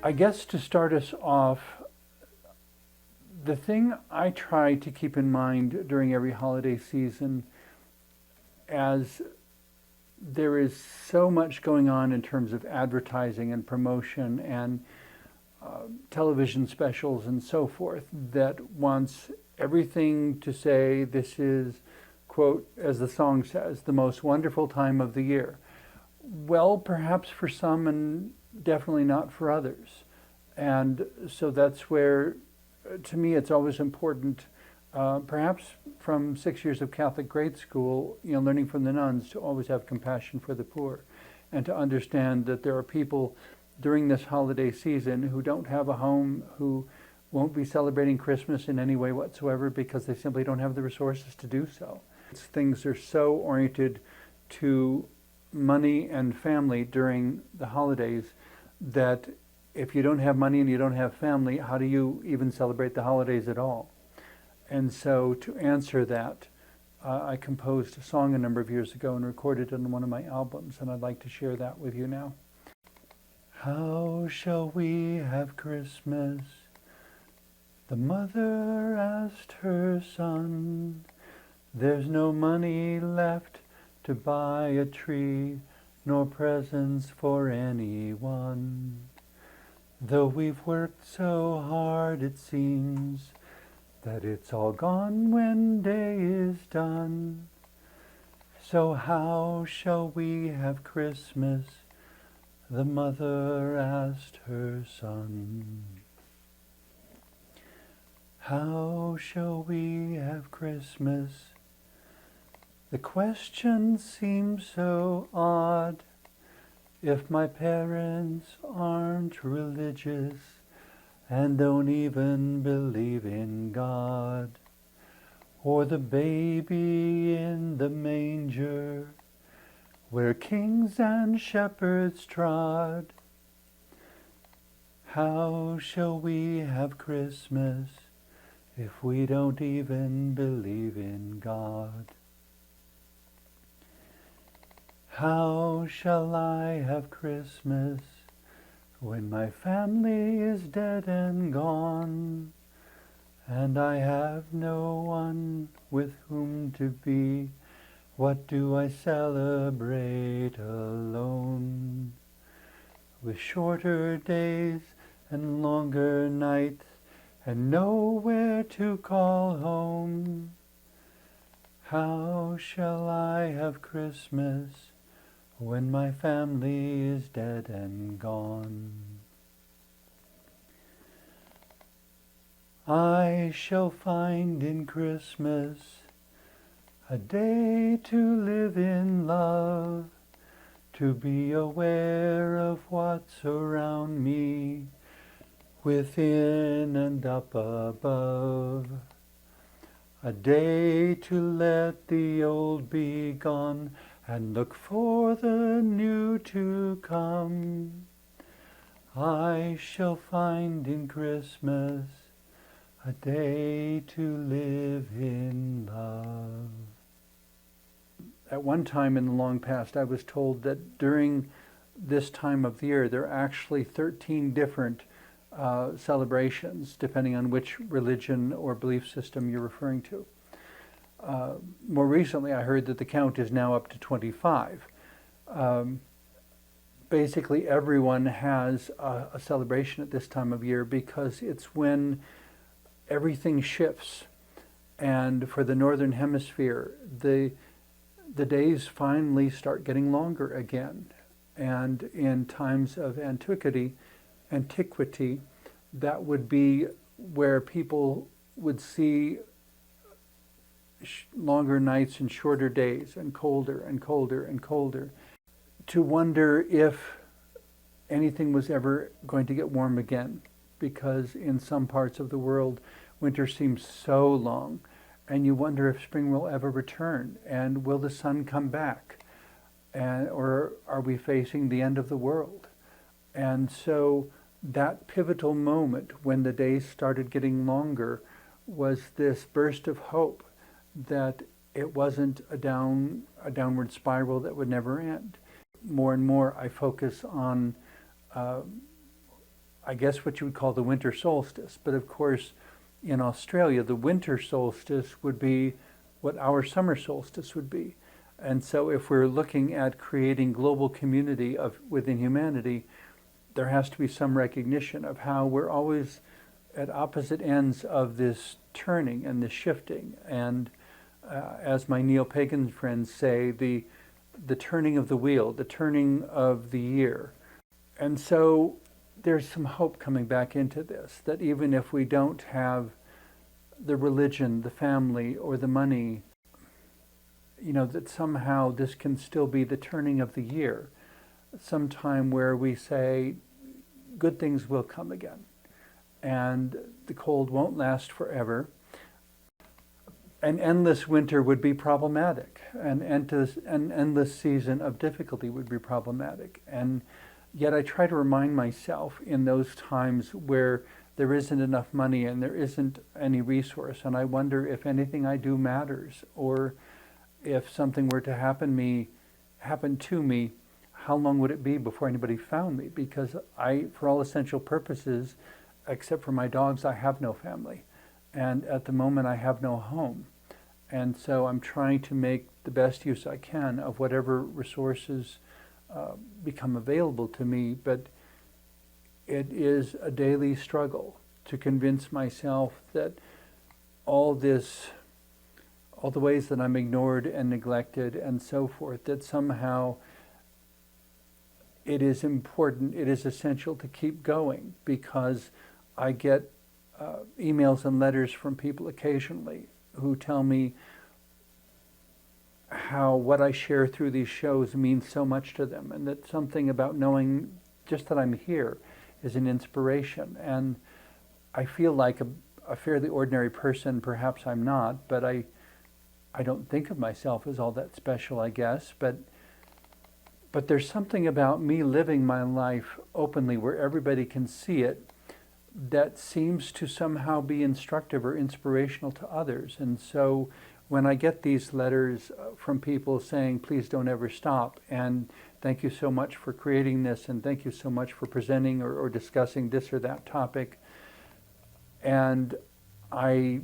I guess to start us off, the thing I try to keep in mind during every holiday season, as there is so much going on in terms of advertising and promotion and television specials and so forth, that wants everything to say this is, quote, as the song says, the most wonderful time of the year. Well, perhaps for some and definitely not for others. And so that's where, to me, it's always important, perhaps from 6 years of Catholic grade school, learning from the nuns, to always have compassion for the poor and to understand that there are people during this holiday season who don't have a home, who won't be celebrating Christmas in any way whatsoever because they simply don't have the resources to do so. Things are so oriented to money and family during the holidays that if you don't have money and you don't have family, how do you even celebrate the holidays at all? And so to answer that, I composed a song a number of years ago and recorded it on one of my albums, and I'd like to share that with you now. How shall we have Christmas? The mother asked her son. There's no money left to buy a tree, nor presents for anyone. Though we've worked so hard, it seems that it's all gone when day is done. So how shall we have Christmas? The mother asked her son. How shall we have Christmas? The question seems so odd. If my parents aren't religious and don't even believe in God, or the baby in the manger where kings and shepherds trod, how shall we have Christmas if we don't even believe in God? How shall I have Christmas when my family is dead and gone, and I have no one with whom to be? What do I celebrate alone? With shorter days and longer nights and nowhere to call home, how shall I have Christmas when my family is dead and gone? I shall find in Christmas a day to live in love, to be aware of what's around me, within and up above. A day to let the old be gone and look for the new to come. I shall find in Christmas a day to live in love. At one time in the long past, I was told that during this time of the year, there are actually 13 different celebrations, depending on which religion or belief system you're referring to. More recently, I heard that the count is now up to 25. Basically, everyone has a celebration at this time of year because it's when everything shifts. And for the Northern Hemisphere, the days finally start getting longer again. And in times of antiquity, that would be where people would see longer nights and shorter days and colder and colder and colder, to wonder if anything was ever going to get warm again, because in some parts of the world winter seems so long, and you wonder if spring will ever return, and will the sun come back, or are we facing the end of the world? And so that pivotal moment when the days started getting longer was this burst of hope that it wasn't a downward spiral that would never end. More and more I focus on I guess what you would call the winter solstice. But of course, in Australia, the winter solstice would be what our summer solstice would be. And so if we're looking at creating global community within humanity, there has to be some recognition of how we're always at opposite ends of this turning and this shifting. And as my neo-pagan friends say, the turning of the wheel, the turning of the year. And so there's some hope coming back into this, that even if we don't have the religion, the family, or the money, that somehow this can still be the turning of the year, sometime where we say, good things will come again, and the cold won't last forever. An endless winter would be problematic. An endless season of difficulty would be problematic. And yet I try to remind myself in those times where there isn't enough money and there isn't any resource, and I wonder if anything I do matters, or if something were to happen to me, how long would it be before anybody found me? Because for all essential purposes, except for my dogs, I have no family. And at the moment, I have no home. And so I'm trying to make the best use I can of whatever resources become available to me. But it is a daily struggle to convince myself that all the ways that I'm ignored and neglected and so forth, that somehow it is important, it is essential to keep going, because I get emails and letters from people occasionally who tell me how what I share through these shows means so much to them, and that something about knowing just that I'm here is an inspiration. And I feel like a fairly ordinary person. Perhaps I'm not, but I don't think of myself as all that special, I guess. But there's something about me living my life openly where everybody can see it that seems to somehow be instructive or inspirational to others. And so when I get these letters from people saying, please don't ever stop, and thank you so much for creating this, and thank you so much for presenting or discussing this or that topic, and I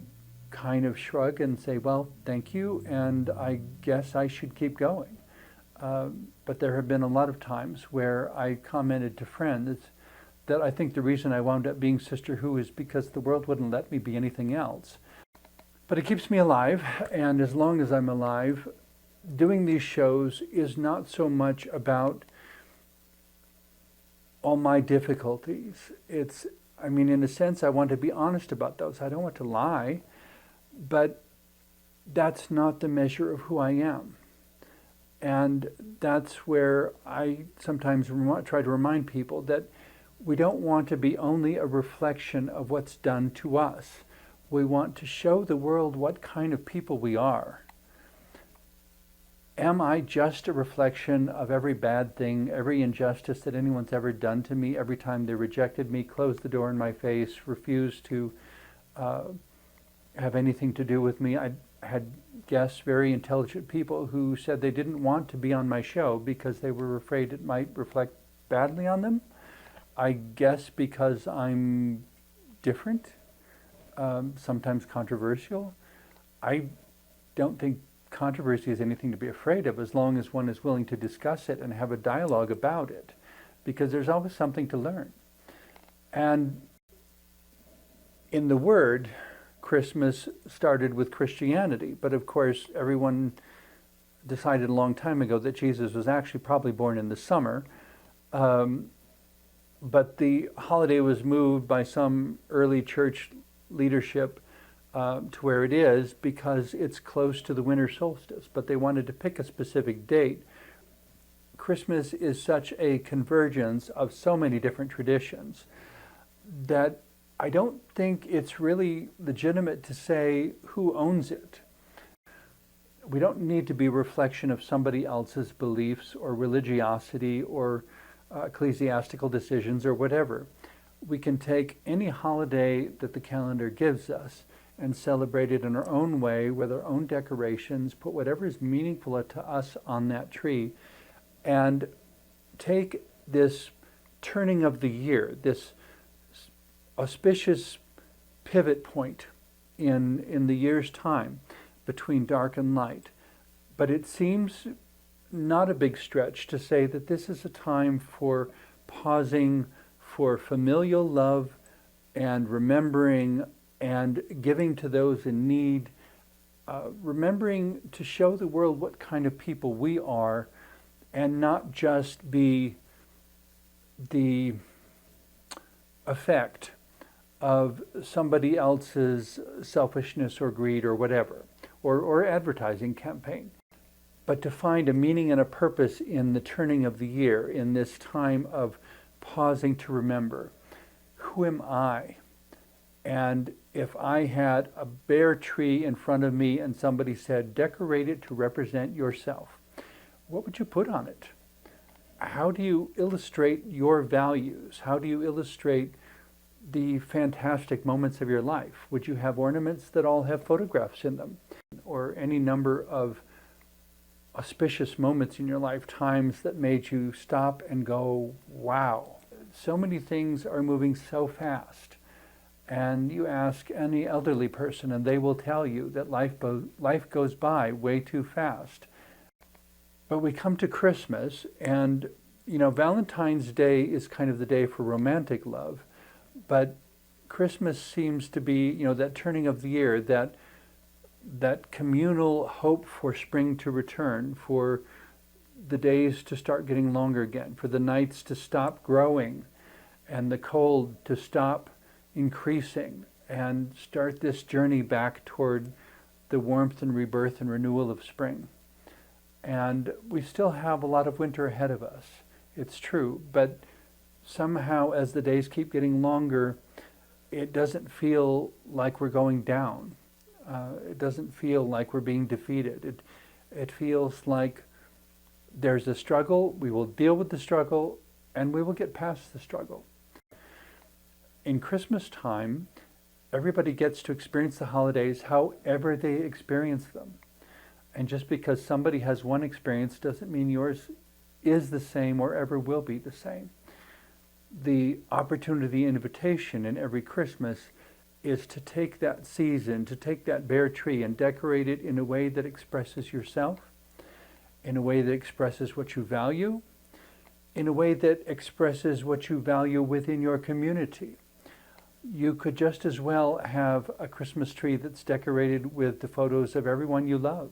kind of shrug and say, well, thank you, and I guess I should keep going. But there have been a lot of times where I commented to friends that I think the reason I wound up being Sister Who is because the world wouldn't let me be anything else. But it keeps me alive, and as long as I'm alive, doing these shows is not so much about all my difficulties. In a sense, I want to be honest about those. I don't want to lie, but that's not the measure of who I am. And that's where I sometimes try to remind people that we don't want to be only a reflection of what's done to us. We want to show the world what kind of people we are. Am I just a reflection of every bad thing, every injustice that anyone's ever done to me, every time they rejected me, closed the door in my face, refused to have anything to do with me? I had guests, very intelligent people, who said they didn't want to be on my show because they were afraid it might reflect badly on them. I guess because I'm different, sometimes controversial. I don't think controversy is anything to be afraid of, as long as one is willing to discuss it and have a dialogue about it, because there's always something to learn. And in the Word, Christmas started with Christianity, but of course everyone decided a long time ago that Jesus was actually probably born in the summer. But the holiday was moved by some early church leadership to where it is because it's close to the winter solstice, but they wanted to pick a specific date. Christmas is such a convergence of so many different traditions that I don't think it's really legitimate to say who owns it. We don't need to be a reflection of somebody else's beliefs or religiosity or ecclesiastical decisions or whatever. We can take any holiday that the calendar gives us and celebrate it in our own way with our own decorations, put whatever is meaningful to us on that tree, and take this turning of the year, this auspicious pivot point in the year's time between dark and light. But it seems not a big stretch to say that this is a time for pausing, for familial love and remembering and giving to those in need, remembering to show the world what kind of people we are and not just be the effect of somebody else's selfishness or greed or whatever, or advertising campaign, but to find a meaning and a purpose in the turning of the year, in this time of pausing to remember, who am I? And if I had a bare tree in front of me and somebody said, decorate it to represent yourself, what would you put on it? How do you illustrate your values? How do you illustrate the fantastic moments of your life? Would you have ornaments that all have photographs in them? Or any number of auspicious moments in your life, times that made you stop and go, wow. So many things are moving so fast. And you ask any elderly person and they will tell you that life goes by way too fast. But we come to Christmas and, Valentine's Day is kind of the day for romantic love. But Christmas seems to be, that turning of the year, that communal hope for spring to return, for the days to start getting longer again, for the nights to stop growing and the cold to stop increasing and start this journey back toward the warmth and rebirth and renewal of spring. And we still have a lot of winter ahead of us. It's true, but somehow as the days keep getting longer, it doesn't feel like we're going down. It doesn't feel like we're being defeated. It feels like there's a struggle, we will deal with the struggle, and we will get past the struggle. In Christmas time, everybody gets to experience the holidays however they experience them. And just because somebody has one experience doesn't mean yours is the same or ever will be the same. The opportunity, invitation in every Christmas is to take that season, to take that bare tree and decorate it in a way that expresses yourself, in a way that expresses what you value, in a way that expresses what you value within your community. You could just as well have a Christmas tree that's decorated with the photos of everyone you love.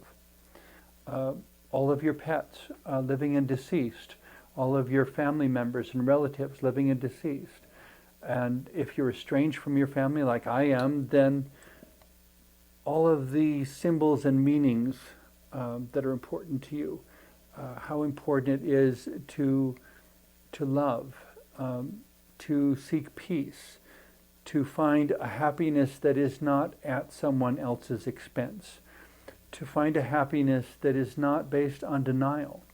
All of your pets, living and deceased, all of your family members and relatives, living and deceased. And if you're estranged from your family like I am, then all of the symbols and meanings that are important to you, how important it is to love, to seek peace, to find a happiness that is not at someone else's expense, to find a happiness that is not based on denial,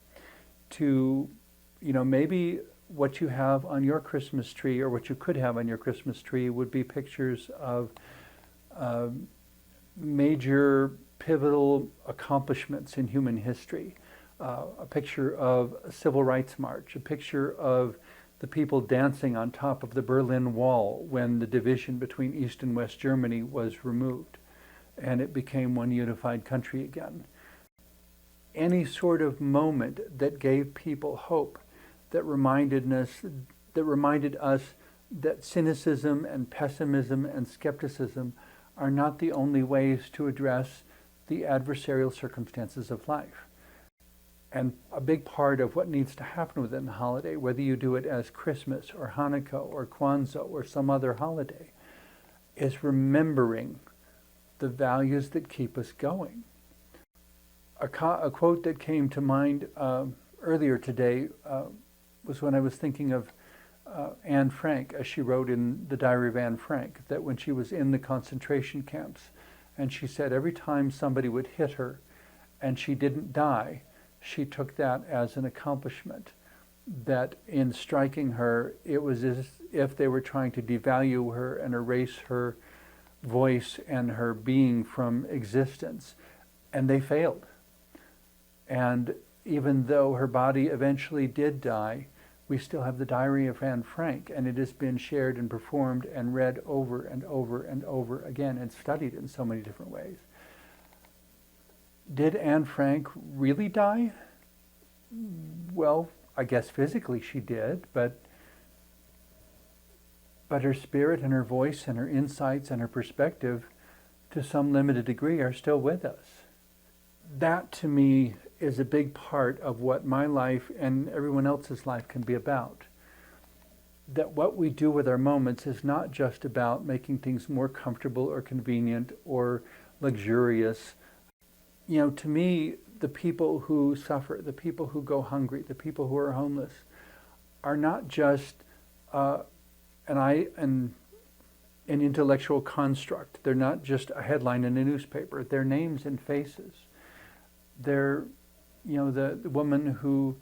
to, maybe what you have on your Christmas tree or what you could have on your Christmas tree would be pictures of major pivotal accomplishments in human history, a picture of a civil rights march, a picture of the people dancing on top of the Berlin Wall when the division between East and West Germany was removed and it became one unified country again. Any sort of moment that gave people hope, that reminded us that cynicism and pessimism and skepticism are not the only ways to address the adversarial circumstances of life. And a big part of what needs to happen within the holiday, whether you do it as Christmas or Hanukkah or Kwanzaa or some other holiday, is remembering the values that keep us going. A quote that came to mind earlier today was when I was thinking of Anne Frank, as she wrote in the Diary of Anne Frank, that when she was in the concentration camps, and she said every time somebody would hit her and she didn't die, she took that as an accomplishment, that in striking her, it was as if they were trying to devalue her and erase her voice and her being from existence, and they failed. And even though her body eventually did die, we still have the Diary of Anne Frank, and it has been shared and performed and read over and over and over again and studied in so many different ways. Did Anne Frank really die? Well, I guess physically she did, but her spirit and her voice and her insights and her perspective, to some limited degree, are still with us. That, to me, is a big part of what my life and everyone else's life can be about. That what we do with our moments is not just about making things more comfortable or convenient or luxurious. You know, to me, the people who suffer, the people who go hungry, the people who are homeless, are not just an intellectual construct. They're not just a headline in a newspaper. They're names and faces. They're, you know, the woman who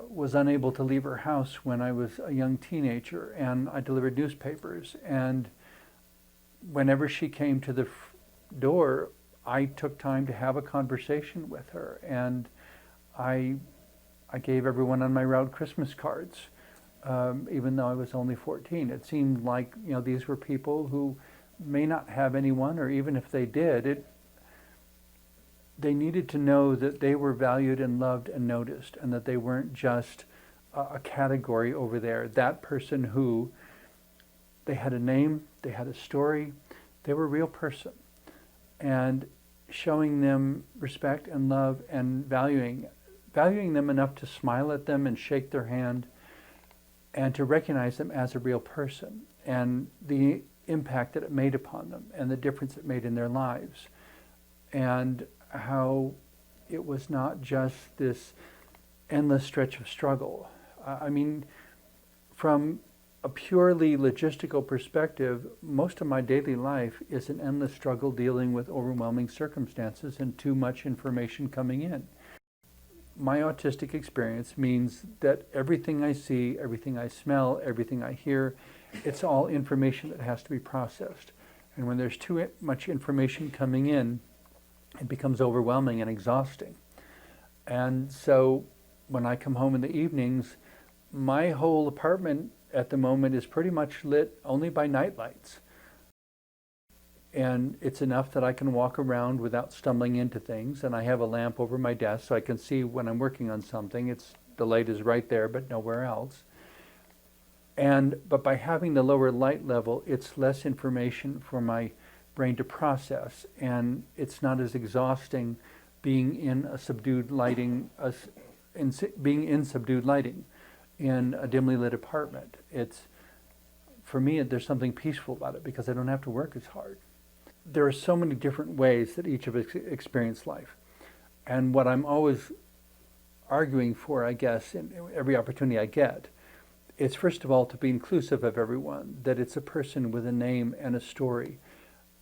was unable to leave her house when I was a young teenager, and I delivered newspapers. And whenever she came to the door, I took time to have a conversation with her, and I gave everyone on my route Christmas cards, even though I was only 14. It seemed like, you know, these were people who may not have anyone, or even if they did, they needed to know that they were valued and loved and noticed, and that they weren't just a category over there. That person who, they had a name, they had a story, they were a real person. And showing them respect and love and valuing them enough to smile at them and shake their hand and to recognize them as a real person and the impact that it made upon them and the difference it made in their lives. And how it was not just this endless stretch of struggle. I mean, from a purely logistical perspective, most of my daily life is an endless struggle dealing with overwhelming circumstances and too much information coming in. My autistic experience means that everything I see, everything I smell, everything I hear, it's all information that has to be processed. And when there's too much information coming in, it becomes overwhelming and exhausting. And so when I come home in the evenings, my whole apartment at the moment is pretty much lit only by night lights. And it's enough that I can walk around without stumbling into things. And I have a lamp over my desk so I can see when I'm working on something. The light is right there, but nowhere else. But by having the lower light level, it's less information for my brain to process, and it's not as exhausting being in a subdued lighting, being in subdued lighting in a dimly lit apartment. For me, there's something peaceful about it because I don't have to work as hard. There are so many different ways that each of us experience life, and what I'm always arguing for, I guess, in every opportunity I get, is first of all to be inclusive of everyone, that it's a person with a name and a story.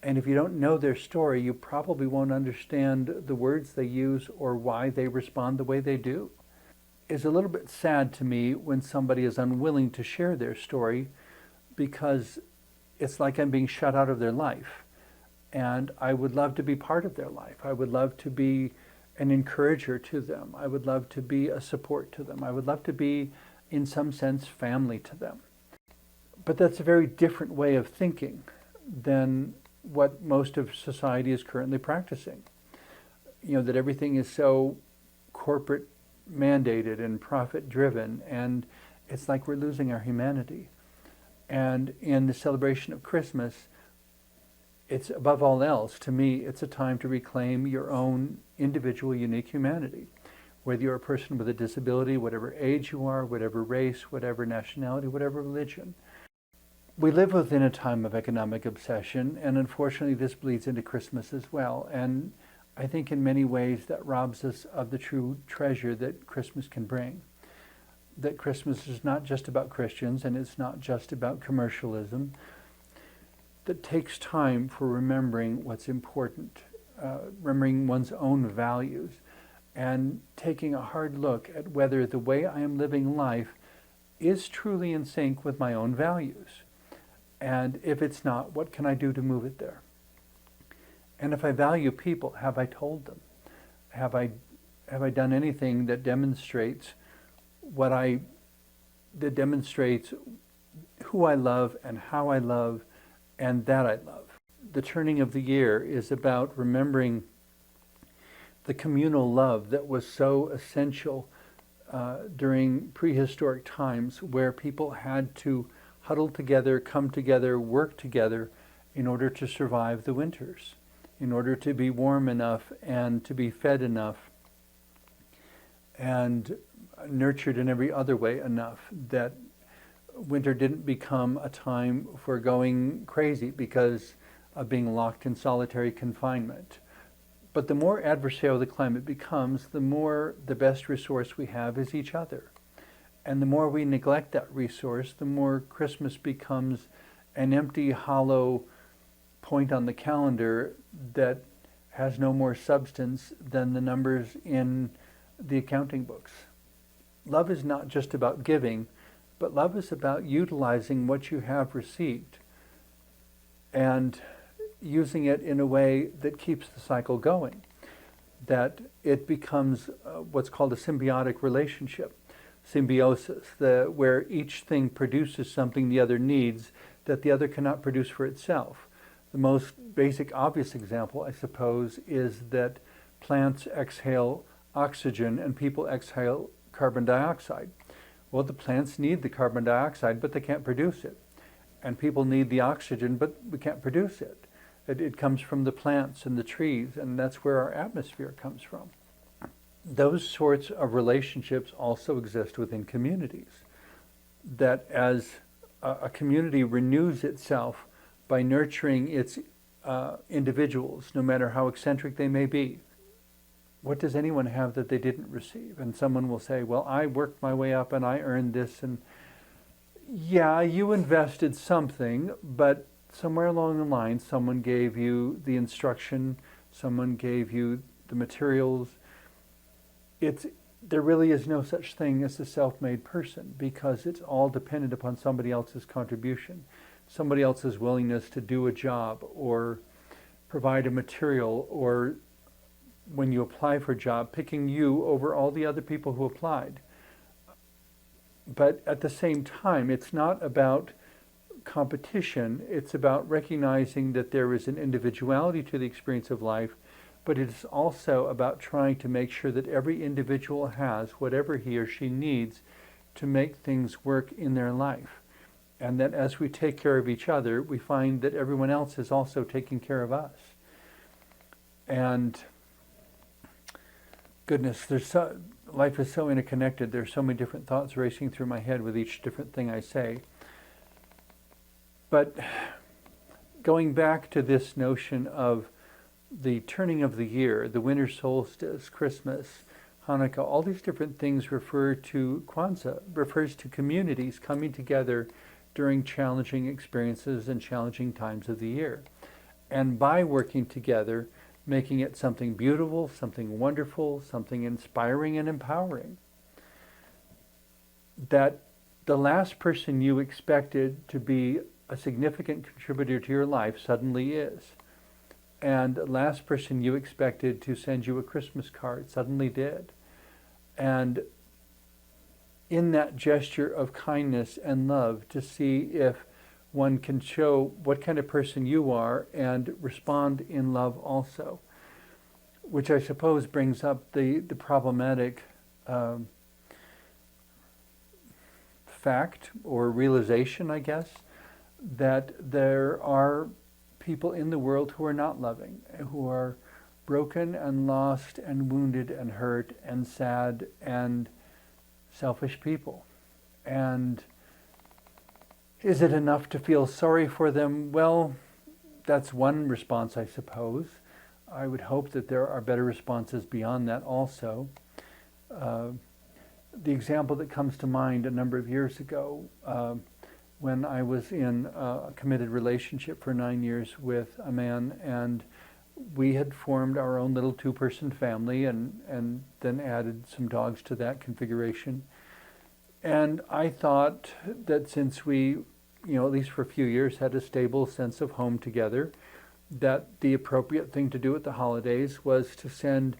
And if you don't know their story, you probably won't understand the words they use or why they respond the way they do. It's a little bit sad to me when somebody is unwilling to share their story, because it's like I'm being shut out of their life. And I would love to be part of their life. I would love to be an encourager to them. I would love to be a support to them. I would love to be, in some sense, family to them. But that's a very different way of thinking than what most of society is currently practicing. You know, that everything is so corporate mandated and profit driven, and it's like we're losing our humanity. And in the celebration of Christmas, it's above all else, to me, it's a time to reclaim your own individual unique humanity. Whether you're a person with a disability, whatever age you are, whatever race, whatever nationality, whatever religion. We live within a time of economic obsession, and unfortunately this bleeds into Christmas as well. And I think in many ways that robs us of the true treasure that Christmas can bring. That Christmas is not just about Christians, and it's not just about commercialism. That takes time for remembering what's important, remembering one's own values, and taking a hard look at whether the way I am living life is truly in sync with my own values. And if it's not, what can I do to move it there? And if I value people, have I told them? Have I done anything that demonstrates what I that demonstrates who I love and how I love and that I love. The turning of the year is about remembering the communal love that was so essential during prehistoric times, where people had to huddle together, come together, work together in order to survive the winters, in order to be warm enough and to be fed enough and nurtured in every other way enough that winter didn't become a time for going crazy because of being locked in solitary confinement. But the more adversarial the climate becomes, the more the best resource we have is each other. And the more we neglect that resource, the more Christmas becomes an empty, hollow point on the calendar that has no more substance than the numbers in the accounting books. Love is not just about giving, but love is about utilizing what you have received and using it in a way that keeps the cycle going, that it becomes what's called a symbiotic relationship, symbiosis, where each thing produces something the other needs that the other cannot produce for itself. The most basic, obvious example, I suppose, is that plants exhale oxygen and people exhale carbon dioxide. Well, the plants need the carbon dioxide, but they can't produce it. And people need the oxygen, but we can't produce it. It comes from the plants and the trees, and that's where our atmosphere comes from. Those sorts of relationships also exist within communities. That as a community renews itself by nurturing its individuals, no matter how eccentric they may be, what does anyone have that they didn't receive? And someone will say, well, I worked my way up and I earned this. And yeah, you invested something, but somewhere along the line, someone gave you the instruction, someone gave you the materials. There really is no such thing as a self-made person, because it's all dependent upon somebody else's contribution, somebody else's willingness to do a job or provide a material, or when you apply for a job, picking you over all the other people who applied. But at the same time, it's not about competition. It's about recognizing that there is an individuality to the experience of life, but it's also about trying to make sure that every individual has whatever he or she needs to make things work in their life. And that as we take care of each other, we find that everyone else is also taking care of us. And goodness, life is so interconnected. There's so many different thoughts racing through my head with each different thing I say. But going back to this notion of the turning of the year, the winter solstice, Christmas, Hanukkah, all these different things refer to Kwanzaa, refers to communities coming together during challenging experiences and challenging times of the year. And by working together, making it something beautiful, something wonderful, something inspiring and empowering. That the last person you expected to be a significant contributor to your life suddenly is. And the last person you expected to send you a Christmas card suddenly did. And in that gesture of kindness and love, to see if one can show what kind of person you are and respond in love also, which I suppose brings up the problematic fact or realization, I guess, that there are people in the world who are not loving, who are broken and lost and wounded and hurt and sad and selfish people. And is it enough to feel sorry for them? Well, that's one response, I suppose. I would hope that there are better responses beyond that also. The example that comes to mind a number of years ago, when I was in a committed relationship for 9 years with a man, and we had formed our own little two-person family and then added some dogs to that configuration. And I thought that since we, at least for a few years, had a stable sense of home together, that the appropriate thing to do at the holidays was to send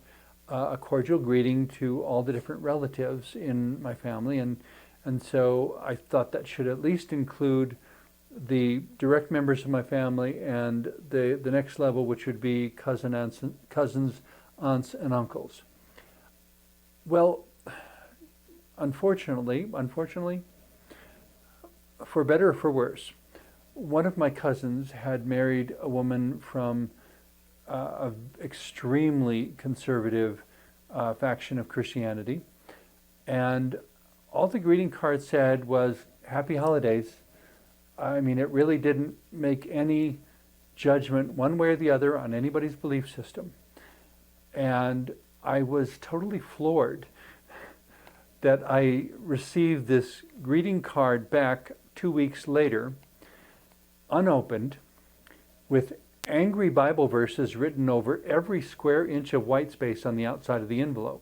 a cordial greeting to all the different relatives in my family, and And so I thought that should at least include the direct members of my family and the next level, which would be cousins, aunts, and uncles. Well, unfortunately, for better or for worse, one of my cousins had married a woman from an extremely conservative faction of Christianity, and all the greeting card said was "Happy Holidays." I mean, it really didn't make any judgment one way or the other on anybody's belief system. And I was totally floored that I received this greeting card back 2 weeks later, unopened, with angry Bible verses written over every square inch of white space on the outside of the envelope.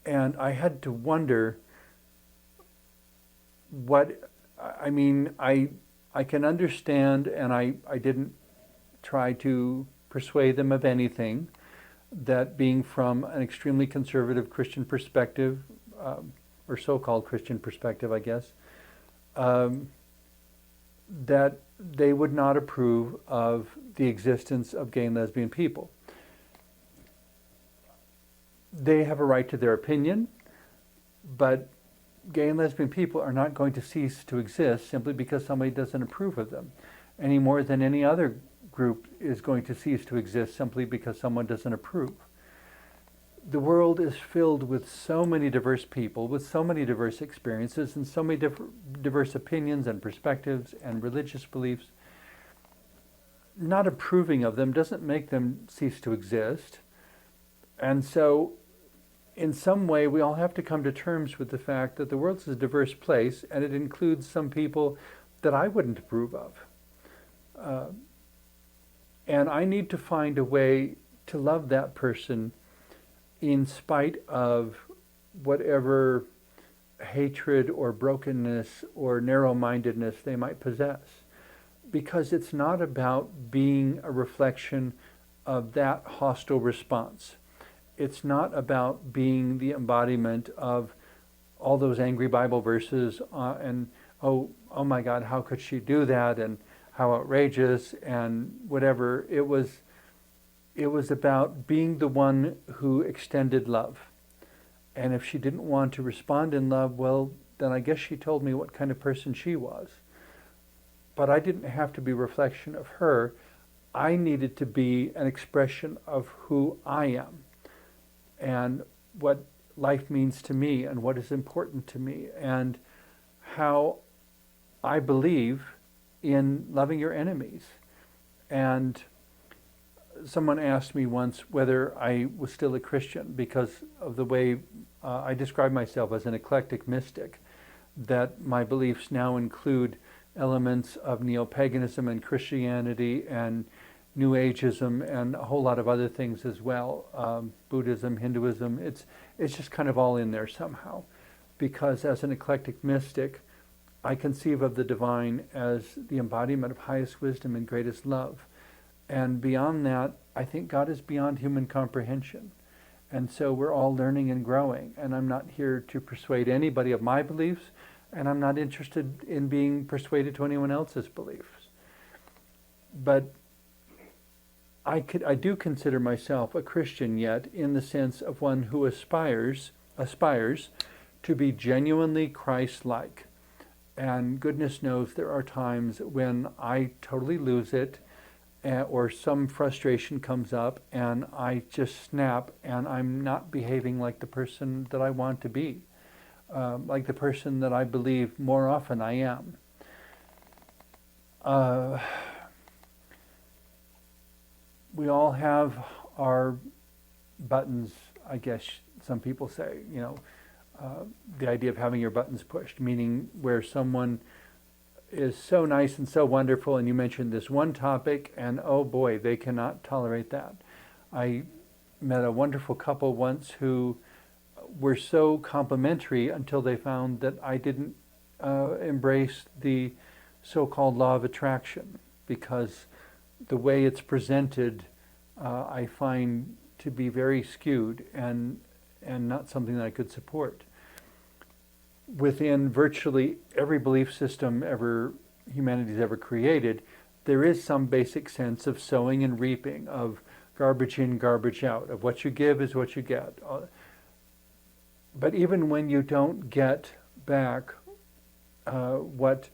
And I had to wonder I can understand, and I didn't try to persuade them of anything, that being from an extremely conservative Christian perspective, or so-called Christian perspective, I guess, that they would not approve of the existence of gay and lesbian people. They have a right to their opinion, but gay and lesbian people are not going to cease to exist simply because somebody doesn't approve of them, any more than any other group is going to cease to exist simply because someone doesn't approve. The world is filled with so many diverse people, with so many diverse experiences, and so many diverse opinions and perspectives and religious beliefs. Not approving of them doesn't make them cease to exist. And so, in some way, we all have to come to terms with the fact that the world is a diverse place, and it includes some people that I wouldn't approve of. And I need to find a way to love that person in spite of whatever hatred or brokenness or narrow-mindedness they might possess. Because it's not about being a reflection of that hostile response. It's not about being the embodiment of all those angry Bible verses and oh my God, how could she do that, and how outrageous, and whatever. It was about being the one who extended love. And if she didn't want to respond in love, well, then I guess she told me what kind of person she was. But I didn't have to be a reflection of her. I needed to be an expression of who I am, and what life means to me, and what is important to me, and how I believe in loving your enemies. And someone asked me once whether I was still a Christian because of the way I describe myself as an eclectic mystic, that my beliefs now include elements of neo-paganism and Christianity and New Ageism and a whole lot of other things as well, Buddhism, Hinduism. It's just kind of all in there somehow, because as an eclectic mystic, I conceive of the divine as the embodiment of highest wisdom and greatest love. And beyond that, I think God is beyond human comprehension. And so we're all learning and growing. And I'm not here to persuade anybody of my beliefs, and I'm not interested in being persuaded to anyone else's beliefs. But I do consider myself a Christian yet, in the sense of one who aspires to be genuinely Christ-like. And goodness knows there are times when I totally lose it, or some frustration comes up and I just snap and I'm not behaving like the person that I want to be, like the person that I believe more often I am. We all have our buttons, I guess some people say, the idea of having your buttons pushed, meaning where someone is so nice and so wonderful, and you mentioned this one topic, and oh boy, they cannot tolerate that. I met a wonderful couple once who were so complimentary until they found that I didn't embrace the so-called law of attraction, because the way it's presented I find to be very skewed, and and not something that I could support. Within virtually every belief system humanity's ever created, there is some basic sense of sowing and reaping, of garbage in, garbage out, of what you give is what you get. But even when you don't get back what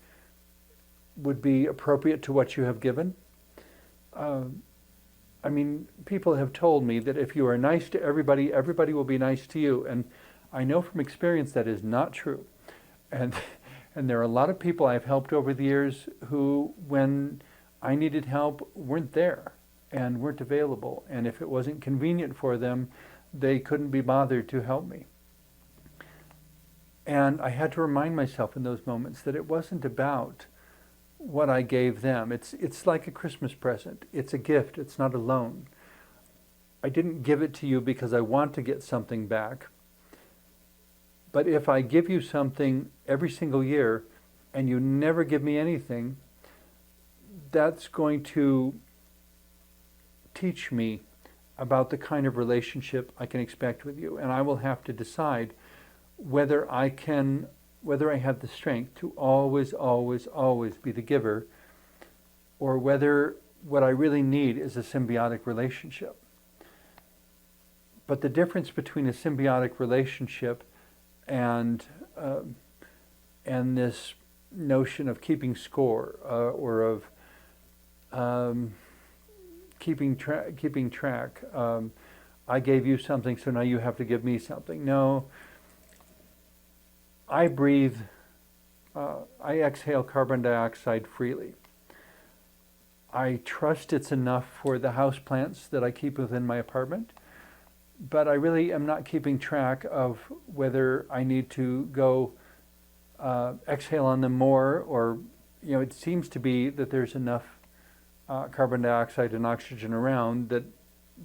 would be appropriate to what you have given, I mean, people have told me that if you are nice to everybody, everybody will be nice to you. And I know from experience that is not true. And there are a lot of people I've helped over the years who, when I needed help, weren't there and weren't available. And if it wasn't convenient for them, they couldn't be bothered to help me. And I had to remind myself in those moments that it wasn't about what I gave them. It's like a Christmas present. It's a gift. It's not a loan. I didn't give it to you because I want to get something back. But if I give you something every single year and you never give me anything, that's going to teach me about the kind of relationship I can expect with you. And I will have to decide whether I have the strength to always, always, always be the giver, or whether what I really need is a symbiotic relationship. But the difference between a symbiotic relationship and this notion of keeping score or of keeping track. I gave you something, so now you have to give me something. No. I breathe, I exhale carbon dioxide freely. I trust it's enough for the houseplants that I keep within my apartment, but I really am not keeping track of whether I need to go exhale on them more, or, it seems to be that there's enough carbon dioxide and oxygen around that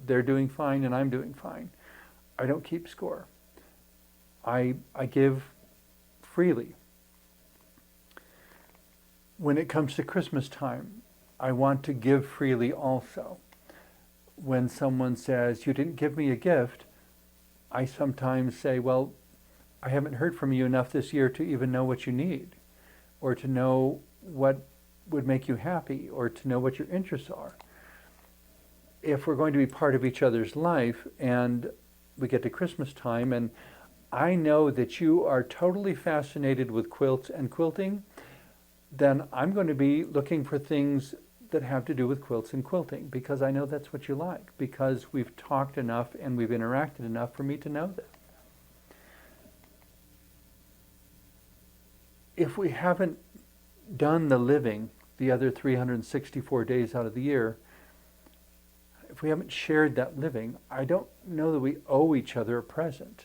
they're doing fine and I'm doing fine. I don't keep score. I give freely. When it comes to Christmas time, I want to give freely also. When someone says, you didn't give me a gift, I sometimes say, well, I haven't heard from you enough this year to even know what you need, or to know what would make you happy, or to know what your interests are. If we're going to be part of each other's life, and we get to Christmas time, and I know that you are totally fascinated with quilts and quilting, then I'm going to be looking for things that have to do with quilts and quilting, because I know that's what you like, because we've talked enough and we've interacted enough for me to know that. If we haven't done the living the other 364 days out of the year, if we haven't shared that living, I don't know that we owe each other a present.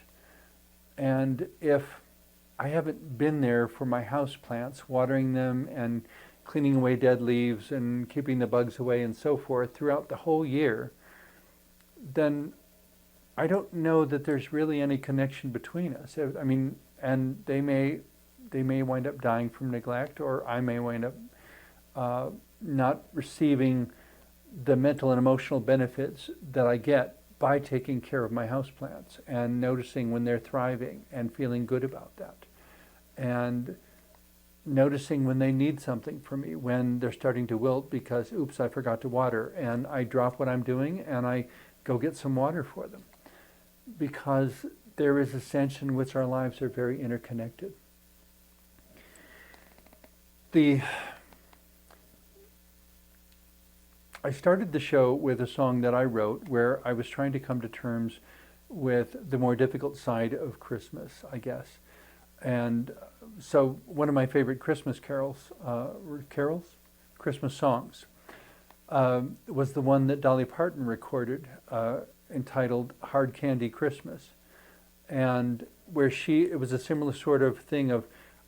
And if I haven't been there for my house plants, watering them and cleaning away dead leaves and keeping the bugs away and so forth throughout the whole year, then I don't know that there's really any connection between us. I mean, and they may wind up dying from neglect, or I may wind up not receiving the mental and emotional benefits that I get by taking care of my houseplants and noticing when they're thriving and feeling good about that. And noticing when they need something from me, when they're starting to wilt because, oops, I forgot to water, and I drop what I'm doing and I go get some water for them. Because there is a sense in which our lives are very interconnected. I started the show with a song that I wrote where I was trying to come to terms with the more difficult side of Christmas, I guess. And so one of my favorite Christmas Christmas songs, was the one that Dolly Parton recorded, entitled Hard Candy Christmas. And where it was a similar sort of thing of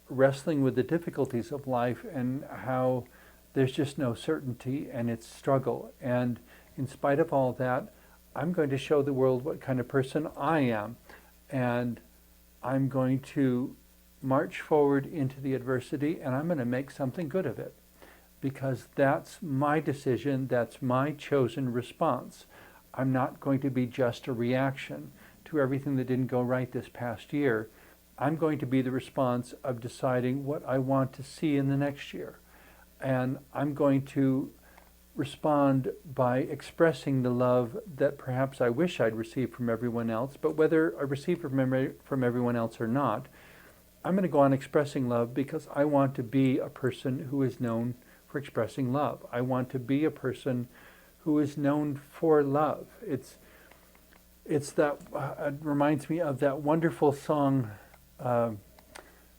wrestling with the difficulties of life and how there's just no certainty and it's struggle. And in spite of all that, I'm going to show the world what kind of person I am. And I'm going to march forward into the adversity and I'm going to make something good of it. Because that's my decision, that's my chosen response. I'm not going to be just a reaction to everything that didn't go right this past year, I'm going to be the response of deciding what I want to see in the next year. And I'm going to respond by expressing the love that perhaps I wish I'd received from everyone else, but whether I receive from everyone else or not, I'm going to go on expressing love because I want to be a person who is known for expressing love. I want to be a person who is known for love. It's that it reminds me of that wonderful song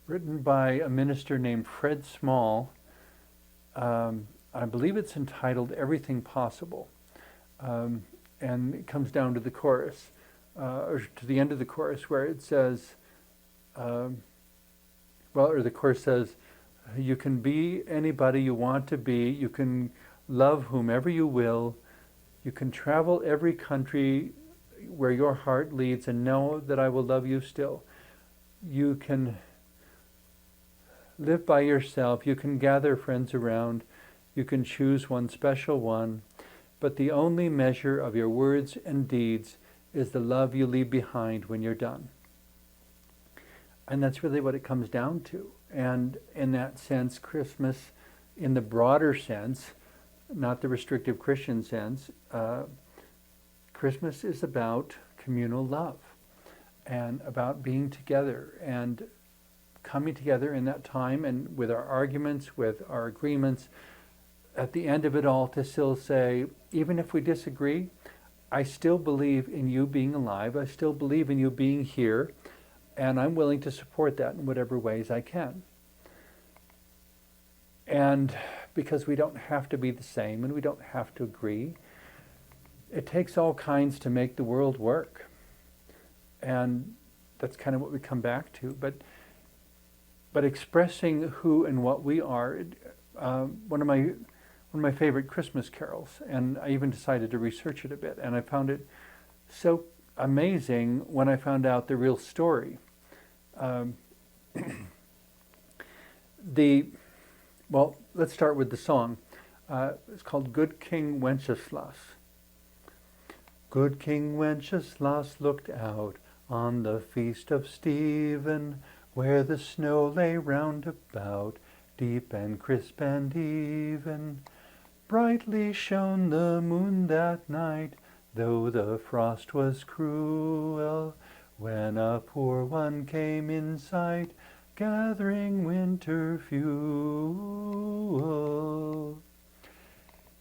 written by a minister named Fred Small. I believe it's entitled "Everything Possible," and it comes down to the chorus, or to the end of the chorus, where it says, or the chorus says, "You can be anybody you want to be. You can love whomever you will. You can travel every country where your heart leads, and know that I will love you still. You can live by yourself. You can gather friends around. You can choose one special one. But the only measure of your words and deeds is the love you leave behind when you're done." And that's really what it comes down to. And in that sense, Christmas, in the broader sense, not the restrictive Christian sense, Christmas is about communal love and about being together and coming together in that time, and with our arguments, with our agreements, at the end of it all to still say, even if we disagree, I still believe in you being alive, I still believe in you being here, and I'm willing to support that in whatever ways I can. And because we don't have to be the same and we don't have to agree, it takes all kinds to make the world work. And that's kind of what we come back to. But expressing who and what we are, one of my favorite Christmas carols, and I even decided to research it a bit, and I found it so amazing when I found out the real story. Well, let's start with the song. It's called "Good King Wenceslas." Good King Wenceslas looked out on the feast of Stephen, where the snow lay round about, deep and crisp and even. Brightly shone the moon that night, though the frost was cruel, when a poor one came in sight, gathering winter fuel.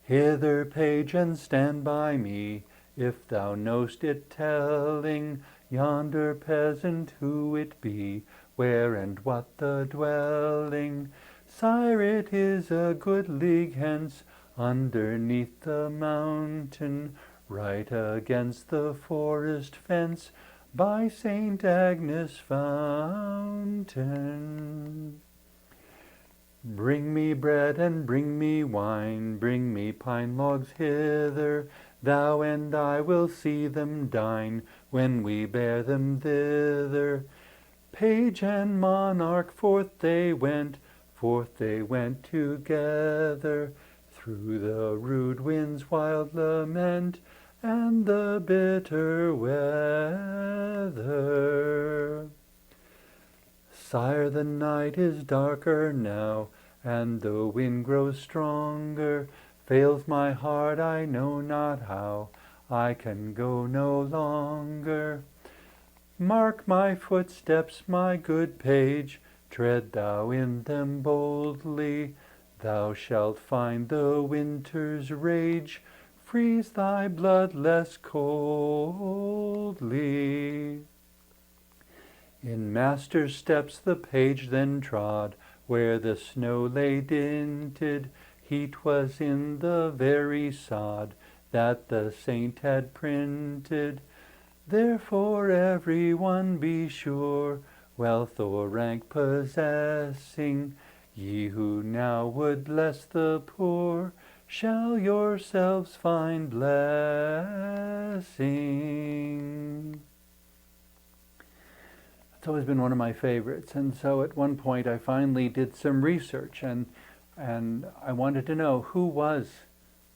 Hither, page, and stand by me, if thou know'st it telling, yonder peasant who it be, where and what the dwelling. Sire, it is a good league hence, underneath the mountain, right against the forest fence, by St. Agnes' fountain. Bring me bread and bring me wine, bring me pine logs hither, thou and I will see them dine, when we bear them thither. Page and monarch, forth they went together, through the rude wind's wild lament, and the bitter weather. Sire, the night is darker now, and the wind grows stronger. Fails my heart, I know not how, I can go no longer. Mark my footsteps, my good page, tread thou in them boldly. Thou shalt find the winter's rage freeze thy blood less coldly. In master's steps the page then trod, where the snow lay dinted. Heat was in the very sod that the saint had printed. Therefore every one be sure, wealth or rank possessing, ye who now would bless the poor, shall yourselves find blessing. It's always been one of my favorites, and so at one point I finally did some research, and I wanted to know who was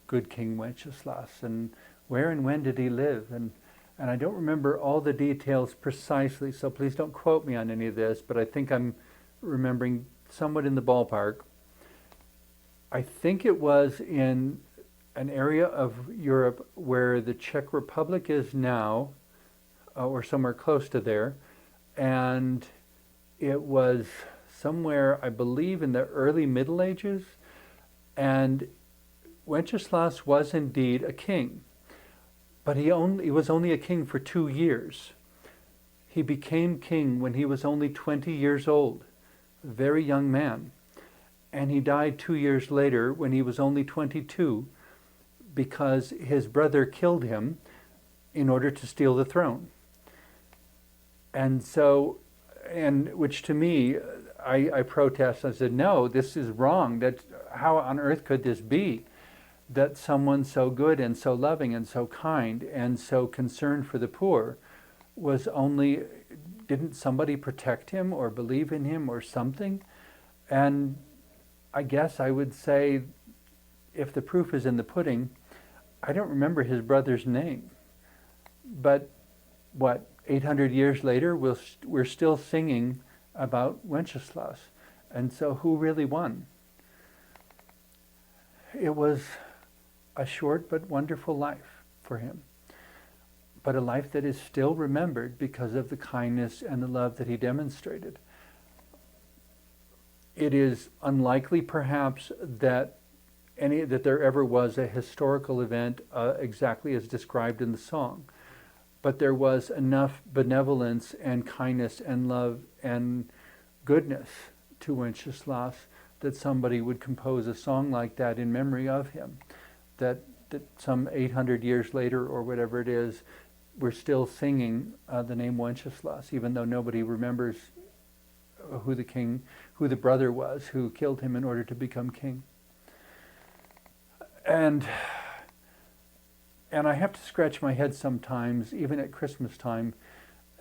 good King Wenceslas, and where and when did he live, and And I don't remember all the details precisely, so please don't quote me on any of this, but I think I'm remembering somewhat in the ballpark. I think it was in an area of Europe where the Czech Republic is now, or somewhere close to there, and it was somewhere, I believe, in the early Middle Ages, and Wenceslas was indeed a king, but he was only a king for 2 years. He became king when he was only 20 years old, a very young man, and he died 2 years later when he was only 22 because his brother killed him in order to steal the throne. And so, which to me, I protest. I said, no, this is wrong. How on earth could this be? That someone so good and so loving and so kind and so concerned for the poor didn't somebody protect him or believe in him or something? And I guess I would say, if the proof is in the pudding, I don't remember his brother's name. But 800 years later, we're still singing about Wenceslas. And so who really won? It was a short but wonderful life for him, but a life that is still remembered because of the kindness and the love that he demonstrated. It is unlikely, perhaps, that there ever was a historical event exactly as described in the song, but there was enough benevolence and kindness and love and goodness to Wenceslas that somebody would compose a song like that in memory of him, that some 800 years later or whatever it is, we're still singing the name Wenceslas, even though nobody remembers who the brother was who killed him in order to become king. And I have to scratch my head sometimes, even at Christmas time,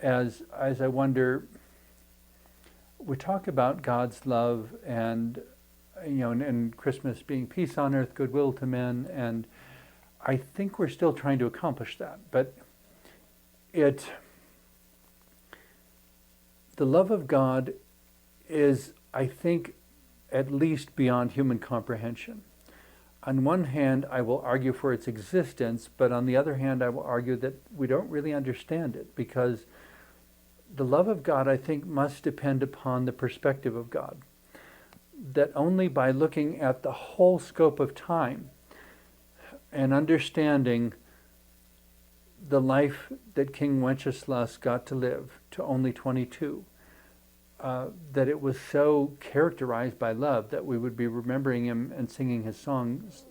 as I wonder. We talk about God's love and and Christmas being peace on earth, goodwill to men, and I think we're still trying to accomplish that. But the love of God is, I think, at least beyond human comprehension. On one hand, I will argue for its existence, but on the other hand, I will argue that we don't really understand it, because the love of God, I think, must depend upon the perspective of God. That only by looking at the whole scope of time and understanding the life that King Wenceslas got to live to only 22, that it was so characterized by love that we would be remembering him and singing his songs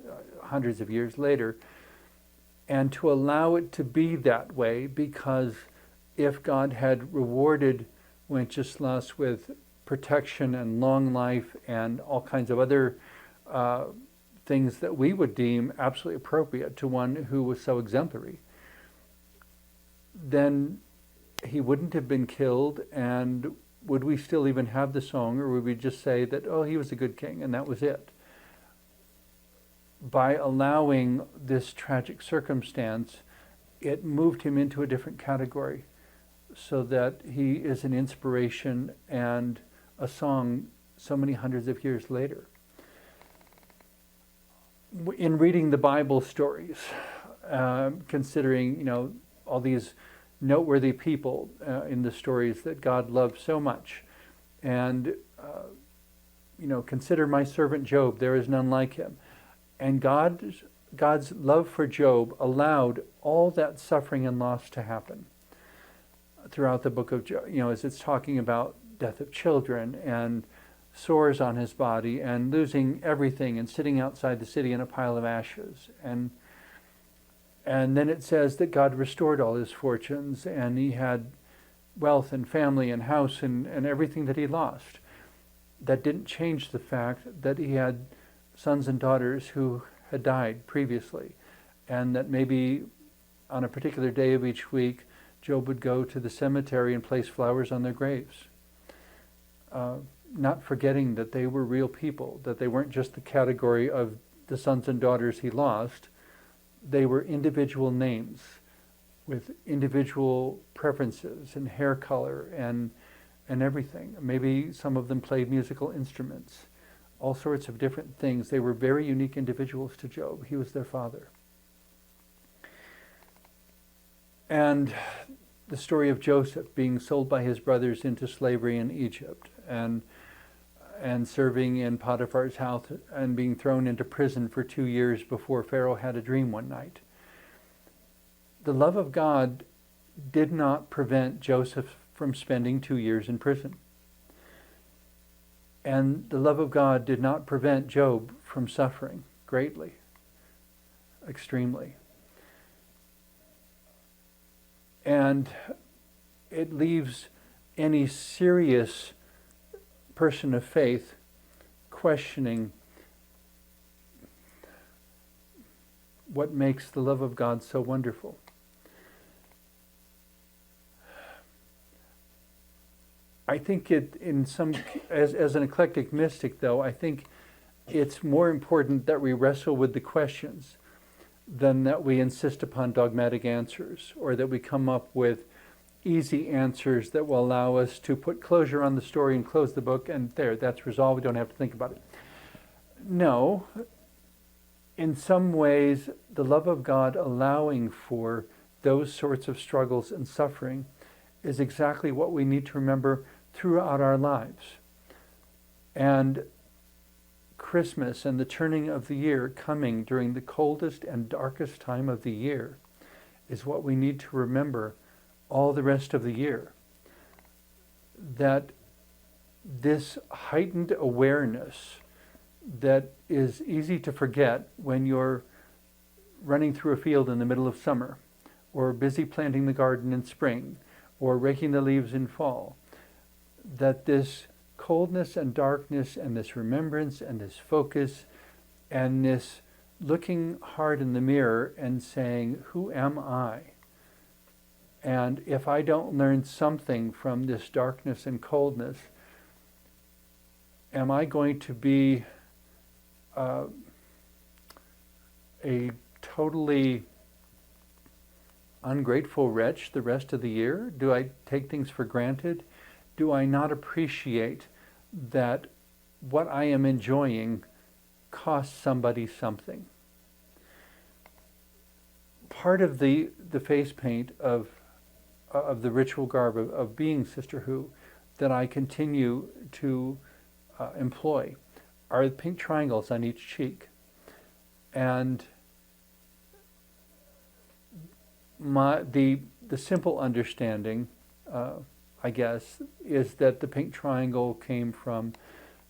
hundreds of years later, and to allow it to be that way, because if God had rewarded Wenceslas with protection and long life and all kinds of other things that we would deem absolutely appropriate to one who was so exemplary, then he wouldn't have been killed, and would we still even have the song, or would we just say that, oh, he was a good king and that was it? By allowing this tragic circumstance, it moved him into a different category, so that he is an inspiration and a song so many hundreds of years later. In reading the Bible stories, considering all these noteworthy people in the stories that God loved so much, and consider my servant Job, there is none like him. And God's love for Job allowed all that suffering and loss to happen throughout the book of Job, as it's talking about death of children and sores on his body and losing everything and sitting outside the city in a pile of ashes. And then it says that God restored all his fortunes, and he had wealth and family and house and everything that he lost. That didn't change the fact that he had sons and daughters who had died previously, and that maybe on a particular day of each week, Job would go to the cemetery and place flowers on their graves, not forgetting that they were real people, that they weren't just the category of the sons and daughters he lost. They were individual names with individual preferences and hair color and everything. Maybe some of them played musical instruments, all sorts of different things. They were very unique individuals to Job. He was their father. And the story of Joseph being sold by his brothers into slavery in Egypt, and serving in Potiphar's house and being thrown into prison for 2 years before Pharaoh had a dream one night. The love of God did not prevent Joseph from spending 2 years in prison. And the love of God did not prevent Job from suffering greatly, extremely. And it leaves any serious person of faith questioning what makes the love of God so wonderful. I think as an eclectic mystic, though, I think it's more important that we wrestle with the questions than that we insist upon dogmatic answers, or that we come up with easy answers that will allow us to put closure on the story and close the book, and that's resolved. We don't have to think about it. No, in some ways, the love of God allowing for those sorts of struggles and suffering is exactly what we need to remember throughout our lives. And Christmas and the turning of the year coming during the coldest and darkest time of the year is what we need to remember all the rest of the year. That this heightened awareness that is easy to forget when you're running through a field in the middle of summer, or busy planting the garden in spring, or raking the leaves in fall, that this coldness and darkness and this remembrance and this focus and this looking hard in the mirror and saying, who am I? And if I don't learn something from this darkness and coldness, am I going to be a totally ungrateful wretch the rest of the year? Do I take things for granted? Do I not appreciate that what I am enjoying costs somebody something? Part of the face paint of the ritual garb of being Sister Who that I continue to employ are the pink triangles on each cheek. And the simple understanding, I guess, is that the pink triangle came from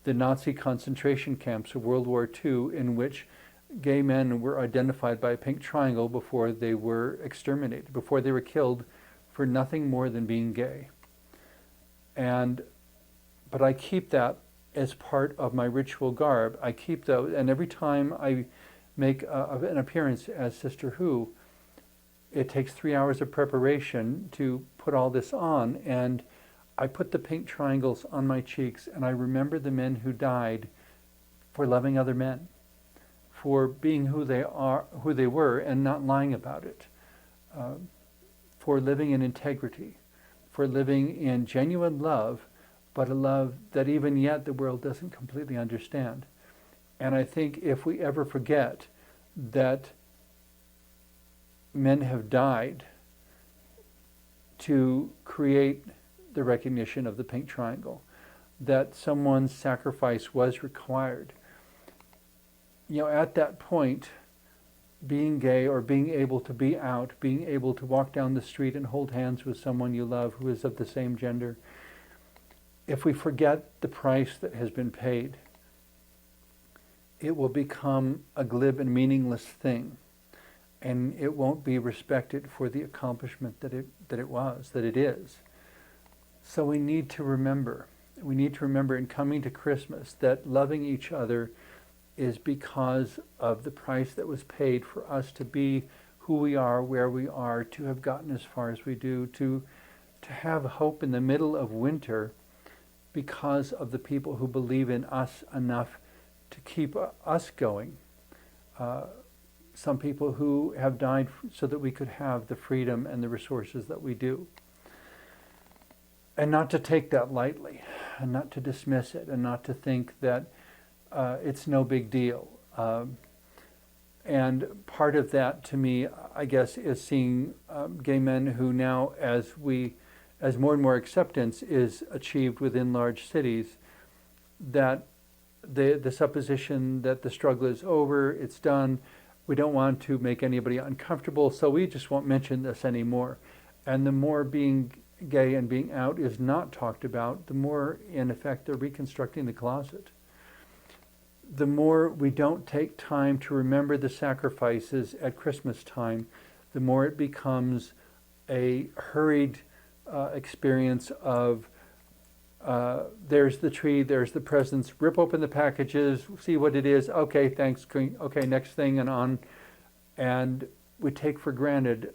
the Nazi concentration camps of World War II, in which gay men were identified by a pink triangle before they were exterminated, before they were killed for nothing more than being gay. But I keep that as part of my ritual garb. I keep those, and every time I make an appearance as Sister Who, it takes 3 hours of preparation to put all this on, and I put the pink triangles on my cheeks, and I remember the men who died for loving other men, for being who they were and not lying about it, for living in integrity, for living in genuine love, but a love that even yet the world doesn't completely understand. And I think if we ever forget that men have died to create the recognition of the pink triangle, that someone's sacrifice was required, at that point, being gay or being able to be out, being able to walk down the street and hold hands with someone you love who is of the same gender, if we forget the price that has been paid, it will become a glib and meaningless thing, and it won't be respected for the accomplishment that it is. So we need to remember in coming to Christmas that loving each other is because of the price that was paid for us to be who we are, where we are, to have gotten as far as we do, to have hope in the middle of winter because of the people who believe in us enough to keep us going. some people who have died so that we could have the freedom and the resources that we do. And not to take that lightly, and not to dismiss it, and not to think that it's no big deal. And part of that, to me, I guess, is seeing gay men who now, as more and more acceptance is achieved within large cities, that the supposition that the struggle is over, it's done, we don't want to make anybody uncomfortable, so we just won't mention this anymore. And the more being gay and being out is not talked about, the more, in effect, they're reconstructing the closet. The more we don't take time to remember the sacrifices at Christmas time, the more it becomes a hurried experience of there's the tree, there's the presents, rip open the packages, see what it is, okay, thanks, okay, next thing, and on. And we take for granted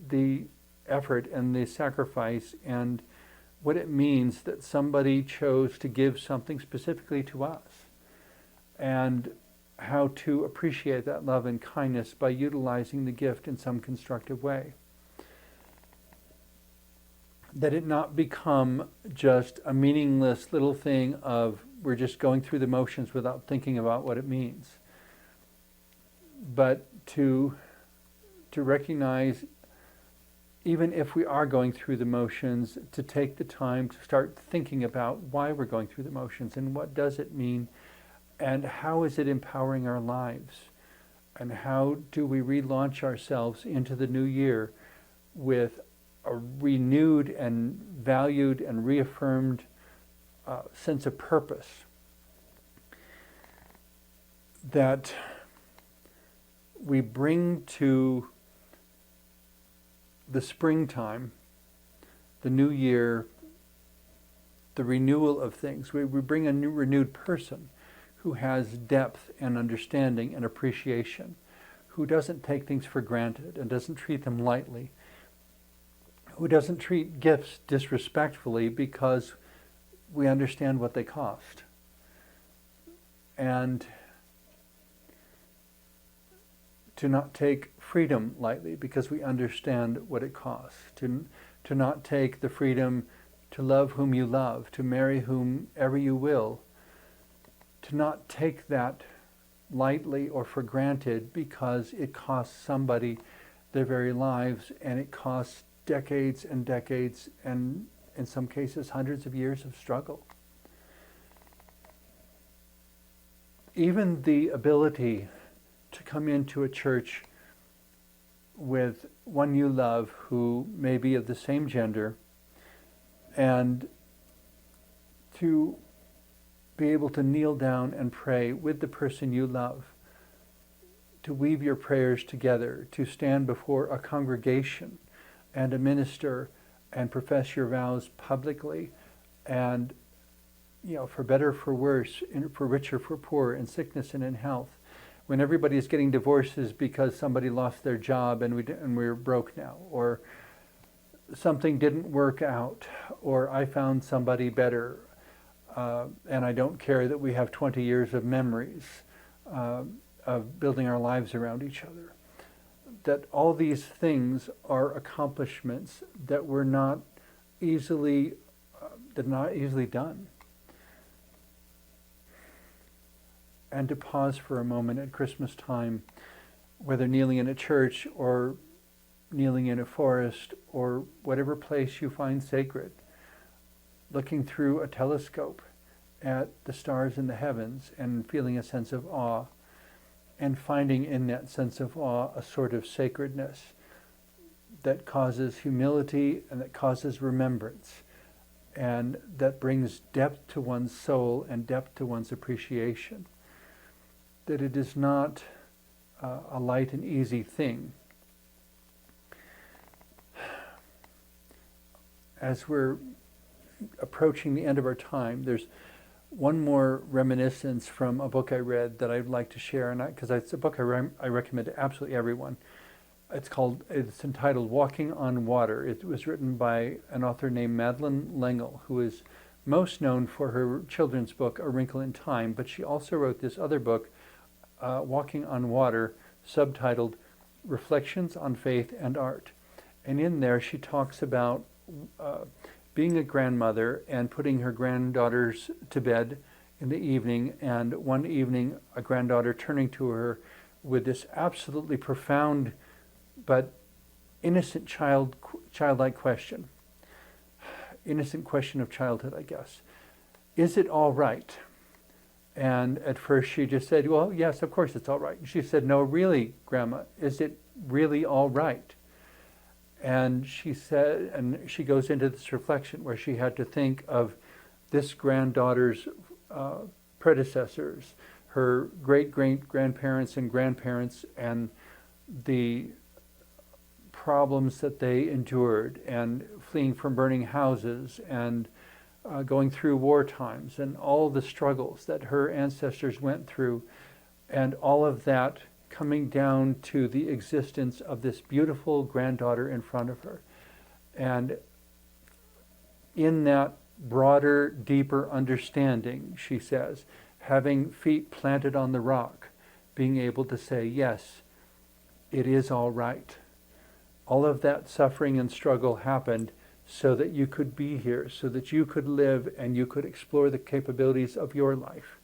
the effort and the sacrifice and what it means that somebody chose to give something specifically to us, and how to appreciate that love and kindness by utilizing the gift in some constructive way. That it not become just a meaningless little thing of we're just going through the motions without thinking about what it means. But to recognize, even if we are going through the motions, to take the time to start thinking about why we're going through the motions and what does it mean, and how is it empowering our lives, and how do we relaunch ourselves into the new year with a renewed and valued and reaffirmed sense of purpose, that we bring to the springtime, the new year, the renewal of things. We bring a new renewed person who has depth and understanding and appreciation, who doesn't take things for granted and doesn't treat them lightly, who doesn't treat gifts disrespectfully because we understand what they cost. And to not take freedom lightly because we understand what it costs. To not take the freedom to love whom you love, to marry whomever you will. To not take that lightly or for granted because it costs somebody their very lives, and it costs decades and decades, and in some cases hundreds of years of struggle. Even the ability to come into a church with one you love who may be of the same gender, and to be able to kneel down and pray with the person you love, to weave your prayers together, to stand before a congregation and a minister and profess your vows publicly, and for better, for worse, for richer, for poorer, in sickness and in health. When everybody is getting divorces because somebody lost their job and we're broke now, or something didn't work out, or I found somebody better, and I don't care that we have 20 years of memories of building our lives around each other. That all these things are accomplishments that were not easily done. And to pause for a moment at Christmas time, whether kneeling in a church or kneeling in a forest or whatever place you find sacred, looking through a telescope at the stars in the heavens and feeling a sense of awe, and finding in that sense of awe a sort of sacredness that causes humility and that causes remembrance, and that brings depth to one's soul and depth to one's appreciation. That it is not a light and easy thing. As we're approaching the end of our time, there's one more reminiscence from a book I read that I'd like to share, because it's a book I recommend to absolutely everyone. It's entitled Walking on Water. It was written by an author named Madeleine L'Engle, who is most known for her children's book, A Wrinkle in Time, but she also wrote this other book, Walking on Water, subtitled Reflections on Faith and Art. And in there she talks about being a grandmother and putting her granddaughters to bed in the evening, and one evening a granddaughter turning to her with this absolutely profound but innocent childlike question. Innocent question of childhood, I guess. Is it all right? And at first she just said, well, yes, of course it's all right. And she said, no, really, Grandma, is it really all right? And she said, and she goes into this reflection where she had to think of this granddaughter's predecessors, her great-great-grandparents and grandparents, and the problems that they endured, and fleeing from burning houses, and going through war times, and all the struggles that her ancestors went through, and all of that coming down to the existence of this beautiful granddaughter in front of her. And in that broader, deeper understanding, she says, having feet planted on the rock, being able to say, yes, it is all right. All of that suffering and struggle happened so that you could be here, so that you could live and you could explore the capabilities of your life.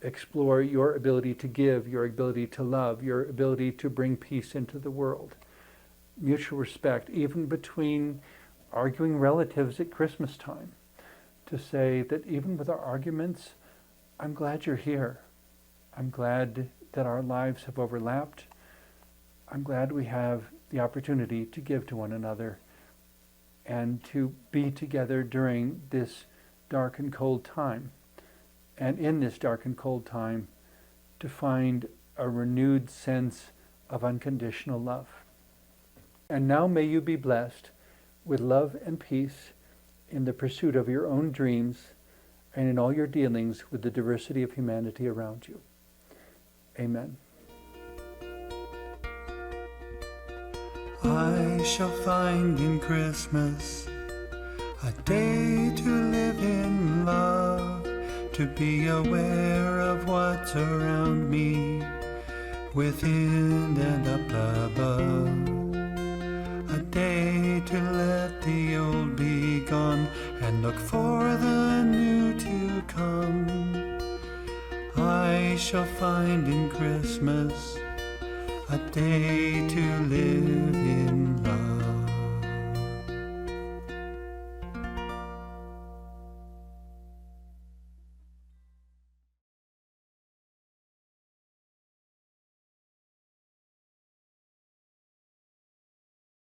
Explore your ability to give, your ability to love, your ability to bring peace into the world. Mutual respect, even between arguing relatives at Christmas time. To say that even with our arguments, I'm glad you're here. I'm glad that our lives have overlapped. I'm glad we have the opportunity to give to one another and to be together during this dark and cold time. And in this dark and cold time, to find a renewed sense of unconditional love. And now may you be blessed with love and peace in the pursuit of your own dreams and in all your dealings with the diversity of humanity around you. Amen. I shall find in Christmas a day to live in love, to be aware of what's around me, within and up above. A day to let the old be gone and look for the new to come. I shall find in Christmas a day to live in love.